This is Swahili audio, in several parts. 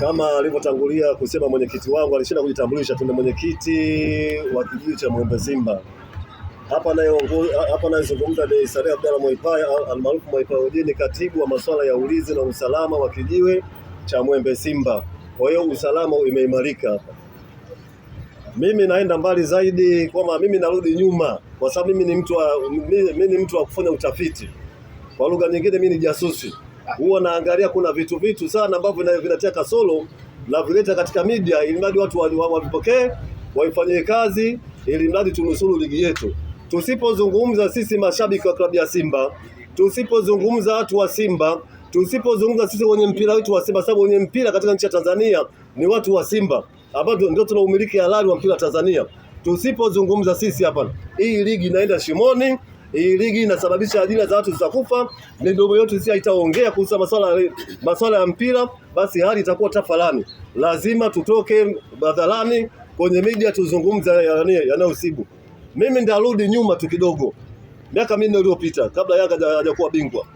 Kama alivyotangulia kusema mwenyekiti wangu, alishinda kujitambulisha. Tuna mwenyekiti wa kijiji cha Mwembe Simba hapa anayezungumza ni Saria Abdalla Mwaipaja almaarufu Mwaipaja, ni katibu wa masuala ya ulinzi na usalama wa kijiwe cha Mwembe Simba. Kwa hiyo usalama umeimarika hapa. Mimi naenda mbali zaidi kwamba mimi narudi nyuma, kwa sababu mimi ni mtu wa kufanya utafiti. Kwa lugha nyingine mimi ni jasusi. Huwa naangalia kuna vitu sana ambavyo vinatia kasoro na vileta katika media, ili mradi watu wavipokee, waifanyie kazi, ili mradi tunusuru ligi yetu. Tusipozungumza sisi mashabiki wa klabu ya Simba, tusipozungumza watu wa Simba, tusipozungumza sisi wenye mpira wetu wa Simba, sababu wenye mpira katika nchi ya Tanzania ni watu wa Simba ambao ndio tuna umiliki halali wa mpira wa Tanzania. Tusipozungumza sisi hapa, hii ligi inaenda shimoni. Hii ligi inasababisha ajira za watu zitakufa. Midomo yote sisi haitaongea kuhusu masuala ya mpira, basi hali itakuwa tafalani. Lazima tutoke badalani kwenye media tuzungumze yanayosibu. Mimi ndarudi nyuma tu kidogo. Miaka 4 iliyopita kabla Yanga hajakuwa bingwa,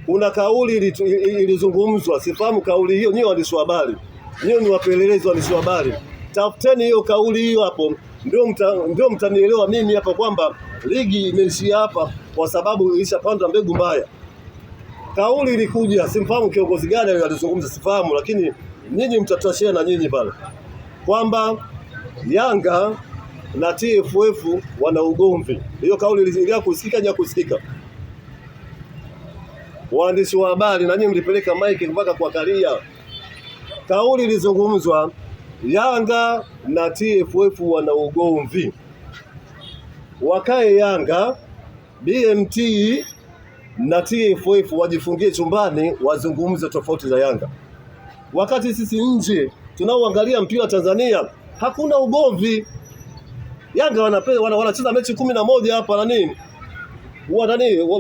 kuna kauli ilizungumzwa, sifahamu kauli hiyo, nyinyi waandishi wa habari, nyinyi ni wapelelezi waandishi wa habari, tafuteni hiyo kauli hiyo hapo, ndio mtanielewa mimi hapa kwamba ligi imeishia hapa kwa sababu ilishapanda mbegu mbaya. Kauli ilikuja, simfahamu kiongozi gani alizungumza, sifahamu, lakini nyinyi mtatashia na nyinyi pale kwamba Yanga na TFF wana ugomvi. Hiyo kauli ilianza kusikika ja kusikika. Waandishi wa habari na nyinyi mlipeleka mic mpaka kwa Karia. Kauli ilizungumzwa, Yanga na TFF wana ugomvi. Wakae Yanga, BMT na TFF wajifungie chumbani wazungumze tofauti za Yanga. Wakati sisi nje tunaoangalia mpira wa Tanzania hakuna ugomvi. Yanga wanacheza mechi 11 hapa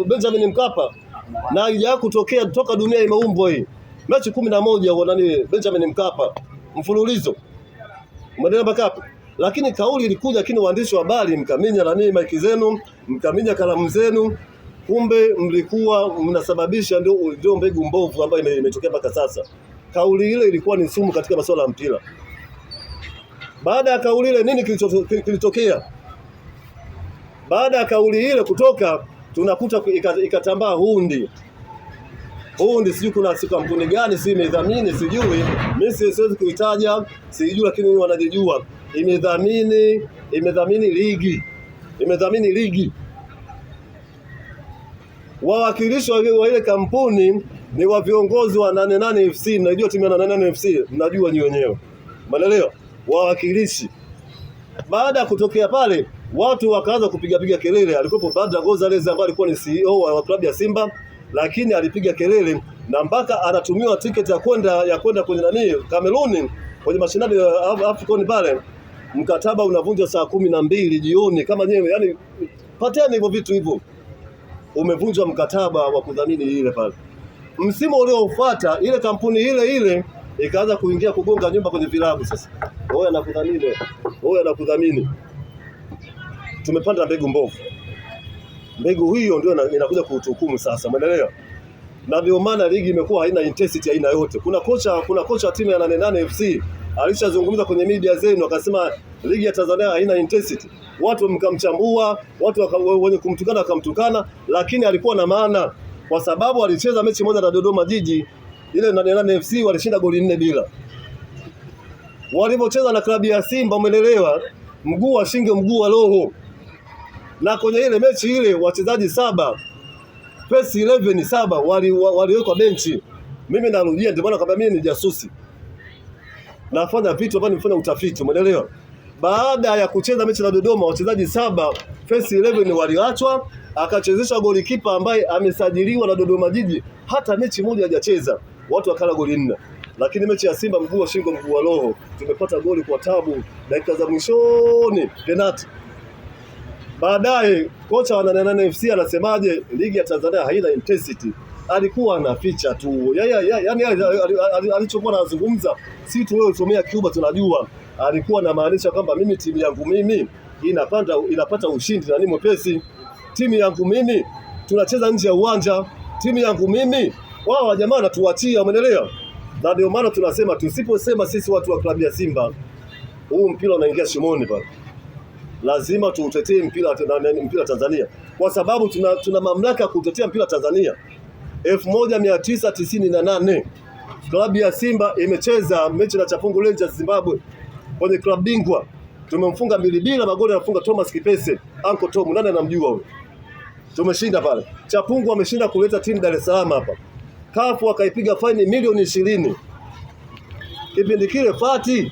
Benjamin Mkapa, na haija kutokea toka dunia imeumbwa hii. Mechi 11 Benjamin Mkapa mfululizo. Mwendelea Mkapa. Lakini kauli ilikuja, lakini waandishi wa habari mkaminya maiki zenu, mkaminya kalamu zenu, kumbe mlikuwa mnasababisha ndio mbegu mbovu ambayo imetokea mpaka sasa. Kauli ile ilikuwa ni sumu katika masuala ya mpira. Baada ya kauli ile nini kilitokea? Baada ya kauli ile kutoka, tunakuta ikatambaa hundi sijui kuna kampuni gani, si imedhamini, sijui mimi siwezi kuitaja, sijui, lakini wanajijua imedhamini ligi. Wawakilishi wa ile kampuni ni wa viongozi wa 88 FC. Mnajua timu ya 88 FC, mnajua nyinyi wenyewe, umeelewa? Wawakilishi. Baada ya kutokea pale, watu wakaanza kupiga kelele. Alikuwa Badra Gonzalez ambaye alikuwa ni CEO wa klabu ya Simba, lakini alipiga kelele na mpaka anatumiwa tiketi ya kwenda kwenye Kameruni kwenye mashindano ya African pale. Mkataba unavunjwa saa 12 jioni kama nyewe, yani pateni hivyo vitu hivyo. Umevunjwa mkataba wa kudhamini ile pale. Msimu uliofuata ile kampuni ile ikaanza kuingia kugonga nyumba kwenye vilabu sasa. Wewe anakudhamini. Tumepanda mbegu mbovu. Mbegu hiyo ndio inakuja kutuhukumu sasa, umeelewa? Na ndio maana ligi imekuwa haina intensity aina yote. Kuna kocha wa timu ya 88 FC alishazungumza kwenye media zenu akasema ligi ya Tanzania haina intensity. Watu mkamchambua, watu wenye kumtukana wakamtukana, lakini alikuwa na maana kwa sababu alicheza mechi moja na Dodoma Jiji, ile 88 FC walishinda goli 4-0. Walipocheza na klabu ya Simba, umeelewa, mguu wa shinge mguu wa roho. Na kwenye ile mechi ile wachezaji 7, first 11 7 waliwekwa benchi. Mimi narudia, ndio maana kwamba mimi ni jasusi. Nafanya vitu ambavyo nifanya utafiti, umeelewa? Baada ya kucheza mechi na Dodoma, wachezaji 7 first 11 waliachwa, akachezesha golikipa ambaye amesajiliwa na Dodoma Jiji, hata mechi moja hajacheza. Watu wakala goli 4. Lakini mechi ya Simba mguu wa shingo mguu wa roho, tumepata goli kwa tabu dakika za mwishoni, penalty. Baadaye kocha wa 88 FC anasemaje? Ligi ya Tanzania haina intensity. Alikuwa anaficha tu. Yaani alichokuwa anazungumza, si tu wewe usomea Cuba tunajua. Alikuwa anamaanisha kwamba mimi timu yangu mimi inapata ushindi na ni mwepesi. Timu yangu mimi tunacheza nje ya uwanja. Timu yangu mimi wao jamaa wanatuachia, umeelewa? Na ndio maana tunasema tusiposema sisi watu wa klabu ya Simba huu mpira unaingia shimoni pale, lazima tuutetee mpira Tanzania, kwa sababu tuna mamlaka kutetea mpira Tanzania. 1998 klabu ya Simba imecheza mechi na Chapungu Rangers Zimbabwe kwenye klabu bingwa, tumemfunga 2-2, magoli anafunga Thomas Kipese, Uncle Tom, nani anamjua huyo? Tumeshinda pale. Chapungu ameshinda kuleta timu Dar es Salaam hapa, kafu akaipiga faini milioni 20. Kipindi kile Fati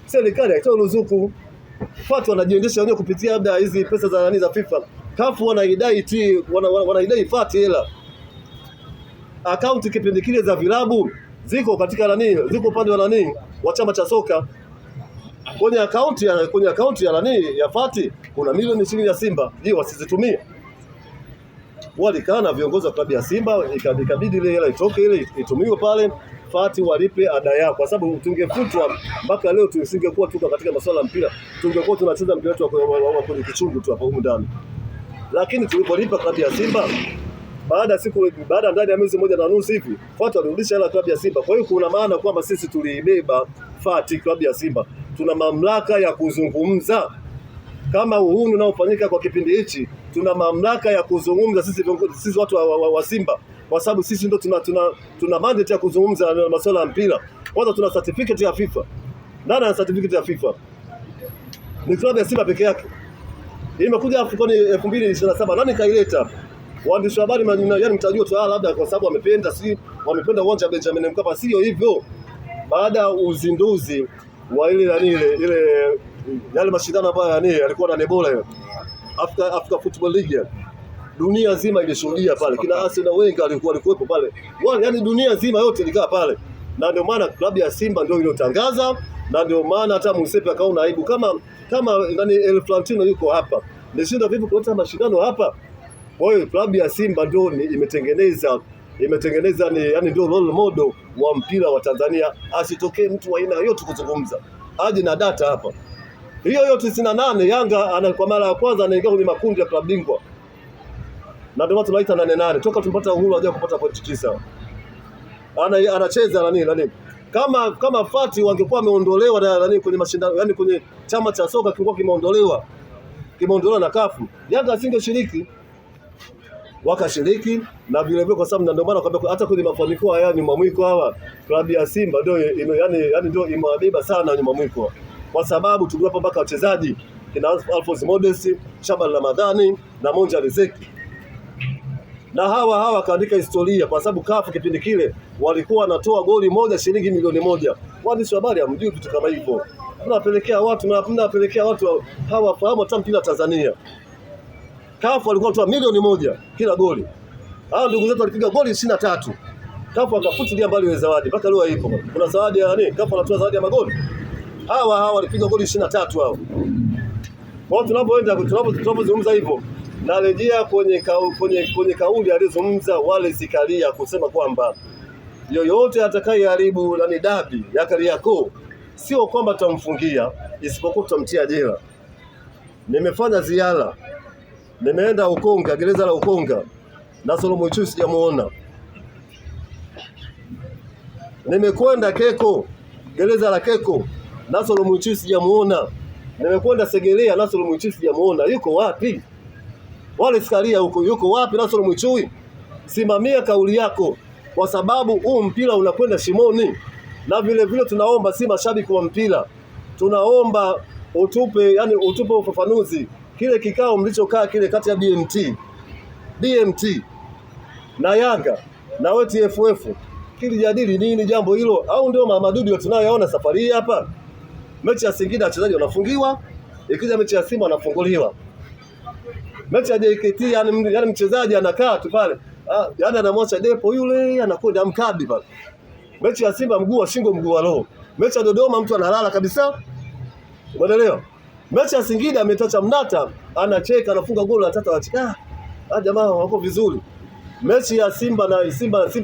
serikali haitoa ruzuku, Fati wanajiendesha wenyewe kupitia labda hizi pesa za nani za FIFA. Kafu wanaidai Fati hela. Akaunti kipindi kile za vilabu ziko katika nani, ziko upande wa nani wa chama cha soka. Kwenye akaunti ya nani ya Fati kuna milioni 20 ya Simba. Je, wasizitumie? Walikaa na viongozi wa klabu ya Simba, ikabidi ile hela itoke, ile itumiwe pale, Fati walipe ada yao, kwa sababu tungefutwa mpaka leo tusingekuwa tuko katika masuala ya mpira, tungekuwa tunacheza mpira wetu wa kwenye kichungu tu hapa huko ndani. Lakini tulipolipa klabu ya Simba, baada ndani ya mwezi mmoja na nusu hivi, Fati walirudisha hela klabu ya Simba. Kwa hiyo kuna maana kwamba sisi tuliibeba Fati klabu ya Simba, tuna mamlaka ya kuzungumza kama uhuni unaofanyika kwa kipindi hichi. Tuna mamlaka ya kuzungumza sisi watu wa Simba, kwa sababu sisi ndio tuna mandate ya kuzungumza masuala ya mpira. Kwanza tuna certificate ya FIFA. Nani ana certificate ya FIFA? Ni klabu ya Simba peke yake. Imekuja AFCON 2027. Nani kaileta? Waandishi wa habari yani mtajua tu labda kwa sababu wamependa uwanja wa Benjamin Mkapa. Sio hivyo. Baada ya uzinduzi wa ile yale mashindano ambayo alikuwa na Nebola hiyo, Africa Football League, dunia nzima ilishuhudia pale, kina Arsenal wengi walikuwepo pale, yani dunia nzima yote ilikaa pale. Na ndio maana klabu ya Simba ndio iliyotangaza, na ndio maana hata Musepe akaona aibu kama El Flantino yuko hapa, nishinda vipi kuleta mashindano hapa. Kwa hiyo klabu ya Simba ndio imetengeneza yani ndio role model wa mpira wa Tanzania. Asitokee mtu wa aina yote kuzungumza, aje na data hapa. Hiyo 98 Yanga kwa mara ya kwanza anaingia kwenye makundi ya klabu bingwa, na ndio tunaita 88 toka tumpata uhuru haja kupata point 9. Anacheza nani kama Fati wangekuwa wameondolewa na kwenye mashindano, yani kwenye chama cha soka kilikuwa kimeondolewa na kafu, Yanga asingeshiriki. Wakashiriki na vile vile, kwa sababu ndio maana hata kwenye mafanikio haya nyuma mwiko hawa klabu ya Simba ndio yani ndio imewabeba sana nyuma mwiko, kwa sababu tuliwapa mpaka wachezaji kina Alphonse Modest, Shaban Ramadhani na Monja Rizeki, na hawa kaandika historia, kwa sababu kafu kipindi kile walikuwa wanatoa goli moja shilingi milioni 1. Waandishi wa habari hamjui kitu kama hivyo, tunapelekea watu hawafahamu hata mpira Tanzania. Kafu walikuwa wanatoa milioni 1 kila goli. Hao ndugu zetu walipiga goli 23. Kafu akafutilia mbali ile zawadi, mpaka leo ipo. Kuna zawadi ya nini? Kafu anatoa zawadi ya magoli. Hawa walipiga goli 23 hao. Kwa tunapozungumza hivyo, narejea kwenye kauli alizungumza Wallace Karia kusema kwamba yoyote atakayeharibu dabi ya Kariakoo sio kwamba tutamfungia, isipokuwa tutamtia jela. Nimefanya ziara, nimeenda Ukonga, gereza la Ukonga, Nasoro Mwichu sijamuona. Nimekwenda Keko, gereza la Keko, Nasoro Mwichu sijamuona. Nimekwenda Segerea, Nasoro Mwichu sijamuona. Yuko wapi? Wallace Karia yuko wapi Nasoro Mwichu? Simamia kauli yako, kwa sababu huu mpira unakwenda shimoni. Na vile vile tunaomba, si mashabiki wa mpira, tunaomba utupe ufafanuzi kile kikao mlichokaa kile kati ya BMT na Yanga na WTFF kilijadili nini jambo hilo, au ndio madudu tunayoona safari hii hapa? Mechi ya Singida wachezaji wanafungiwa, ikija mechi ya Simba wanafunguliwa. Mechi ya JKT yani mchezaji anakaa tu pale, yani anamwacha depo yule anakwenda mkabi pale. Mechi ya Simba mguu wa shingo mguu wa roho. Mechi ya Dodoma mtu analala kabisa. Umeelewa? Mechi ya Singida ametacha Mnata, anacheka, anafunga goli la 3, jamaa wako vizuri. Mechi ya Simba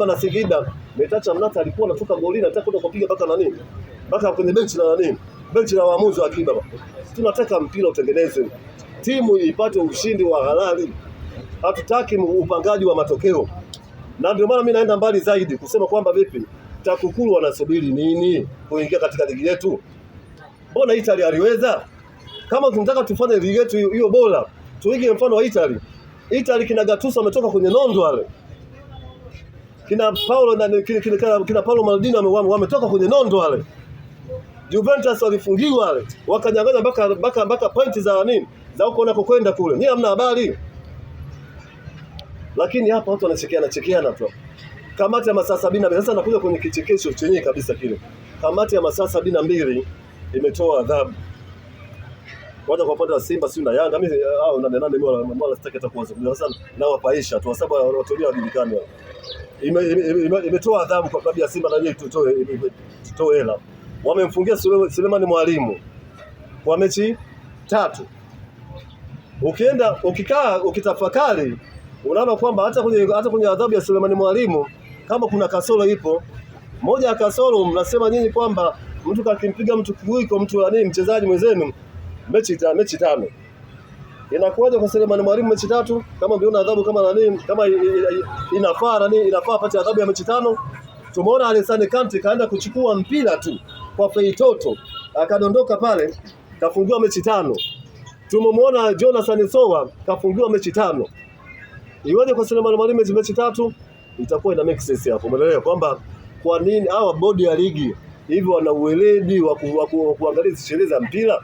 na Singida, ametacha Mnata alikuwa anatoka golini, anataka kwenda kupiga mpaka kwenye benchi la waamuzi wa akiba. Tunataka mpira utengenezwe, timu ipate ushindi wa halali. Hatutaki upangaji wa matokeo. Na ndio maana mimi naenda mbali zaidi kusema kwamba vipi TAKUKURU wanasubiri nini kuingia katika ligi yetu? Mbona Italy aliweza? Kama tunataka tufanye ligi yetu hiyo bora, tuige mfano wa Italy. Italy kina Gattuso ametoka kwenye nondo wale. Kina Paolo Maldini wametoka kwenye nondo wale. Juventus walifungiwa wale, wakanyang'anya mpaka pointi za nini? Za huko unakokwenda kule. Nyie hamna habari. Lakini hapa watu wanachekeana tu. Kamati ya masaa 72 sasa nakuja kwenye kichekesho chenyewe kabisa kile. Kamati ya masaa 72 imetoa adhabu. Wacha kwa upande wa Simba si na Yanga, mimi au na nane mimi sitaki hata kuwazungumza sana na wapaisha tu, sababu watolia wajulikane. Imetoa adhabu kwa klabu ya Simba na yeye tutoe hela. Wamemfungia Sulemani Mwalimu kwa mechi 3. Ukikaa ukitafakari unaona kwamba hata kwenye adhabu ya Sulemani Mwalimu kama kuna kasoro ipo. Moja ya kasoro mnasema nyinyi kwamba mtu kakimpiga mtu kiwiko mtu mchezaji mwenzenu mechi 5. Inakuwaje kwa Sulemani Mwalimu mechi 3 kama mbiona adhabu kama inafaa pata adhabu ya mechi 5? Tumeona Alessandro Kante kaenda kuchukua mpira tu kwa Feitoto akadondoka pale kafungiwa mechi 5. Tumemwona Jonathan Sowa kafungiwa mechi 5. Iweje kwa Sulemani Mwalimu mechi 3? Itakuwa ina make sense hapo. Umeelewa kwamba kwa nini hawa bodi ya ligi hivi wana uweledi wa kuangalia sheria za mpira,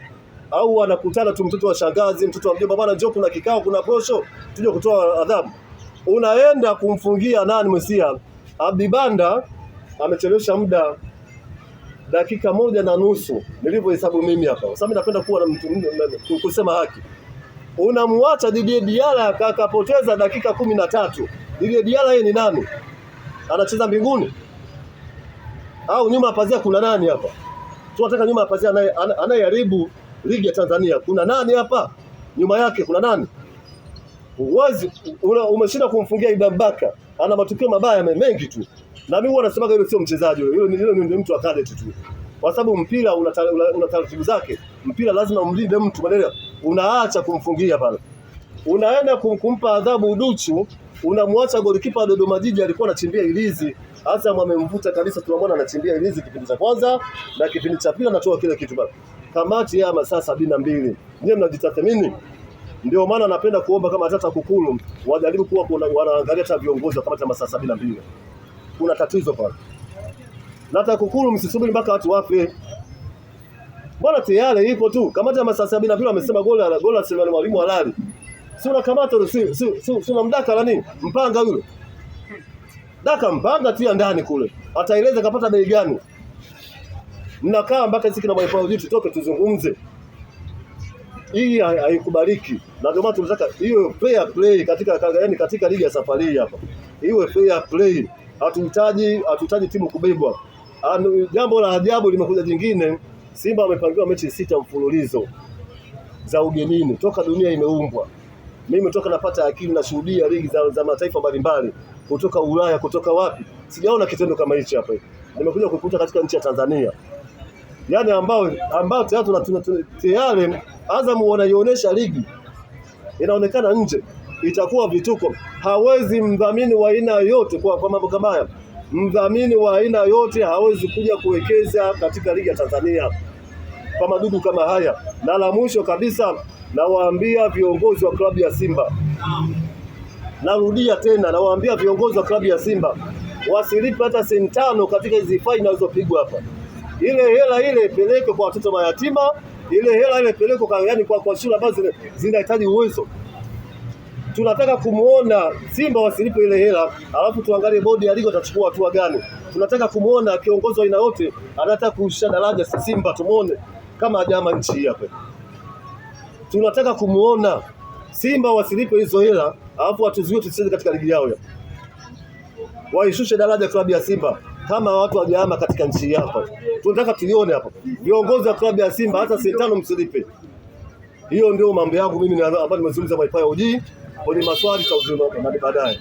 au wanakutana tu mtoto wa shangazi, mtoto wa mjomba, bwana njoo kuna kikao, kuna posho, tuje kutoa adhabu. Unaenda kumfungia nani Mwesia? Abdibanda amechelewesha muda dakika 1.5 nilivyohesabu mimi hapa. Kwa sababu napenda kuwa na mtu kusema haki. Unamwacha Didier Diala akapoteza dakika 13. Didier Diala yeye ni nani? Anacheza mbinguni? Au nyuma ya pazia kuna nani hapa? Tunataka nyuma ya pazia anayeharibu ligi ya Tanzania. Kuna nani hapa? Nyuma yake kuna nani? Uwazi umeshinda kumfungia Ibrahim Baka. Ana matukio mabaya mengi tu. Na mimi huwa nasemaga yule sio mchezaji yule. Yule ni mtu wa cadet tu. Kwa sababu mpira una taratibu zake. Mpira lazima umlinde mtu, badala unaacha kumfungia pale. Unaenda kumpa adhabu Duchu, unamwacha golikipa Dodoma Jiji alikuwa anachimbia ilizi. Hasa amemvuta kabisa, tunamwona anachimbia ilizi kipindi cha kwanza na kipindi cha pili anatoa kile kitu bado. Kamati ya masaa 72. Nyie mnajitathmini? Ndio maana napenda kuomba kama hata TAKUKURU wajaribu kuwa wanaangalia hata viongozi wa kamati ya masaa 72. Kuna tatizo pale. Na TAKUKURU msisubiri mpaka watu wafe. Bwana tayari ipo tu. Kamati ya masaa 72 wamesema goli la Sulemani Mwalimu halali. Si unakamata si unamdaka la nini? Mpanga yule. Daka mpanga tia ndani kule. Ataeleza kapata bei gani. Mnakaa mpaka sisi na Mwaipaja Jiji tutoke tuzungumze. Hii haikubaliki. Na ndio maana tunataka hiyo fair play katika ligi ya safari hapa. Iwe fair play. Hatuhitaji timu kubebwa. Jambo la ajabu limekuja jingine. Simba wamepangiwa mechi 6 mfululizo za ugenini toka dunia imeumbwa. Mimi toka napata akili na shuhudia ligi za mataifa mbalimbali kutoka Ulaya, kutoka wapi. Sijaona kitendo kama hichi hapa. Nimekuja kukuta katika nchi ya Tanzania. Yaani ambao tayari Azam wanaionyesha ligi inaonekana nje, itakuwa vituko. Hawezi mdhamini wa aina yote kwa mambo kama haya. Mdhamini wa aina yote hawezi kuja kuwekeza katika ligi ya Tanzania kwa madudu kama haya. Na la mwisho kabisa, nawaambia viongozi wa klabu ya Simba. Narudia tena, nawaambia viongozi wa klabu ya Simba wasilipe hata senti 5 katika hizo faini zinazopigwa hapa. Ile hela peleke kwa watoto mayatima, ile hela peleke kwa shule ambazo zinahitaji uwezo. Tunataka kumuona Simba wasilipe ile hela, alafu tuangalie bodi ya ligi watachukua hatua gani. Tunataka kumuona kiongozi wa aina yote anataka kushusha daraja Simba, tumuone kama hajama nchi hapa. Tunataka kumuona Simba wasilipe hizo hela, alafu watuzuie tusicheze katika ligi yao. Waishushe daraja klabu ya Simba kama watu hajama katika nchi hapa. Tunataka tuione hapa. Viongozi wa klabu ya Simba hata senti 5 msilipe. Hiyo ndio mambo yangu mimi ambayo nimezungumza Mwaipaja Jiji. Kwenye maswali tutauzungumza baadaye.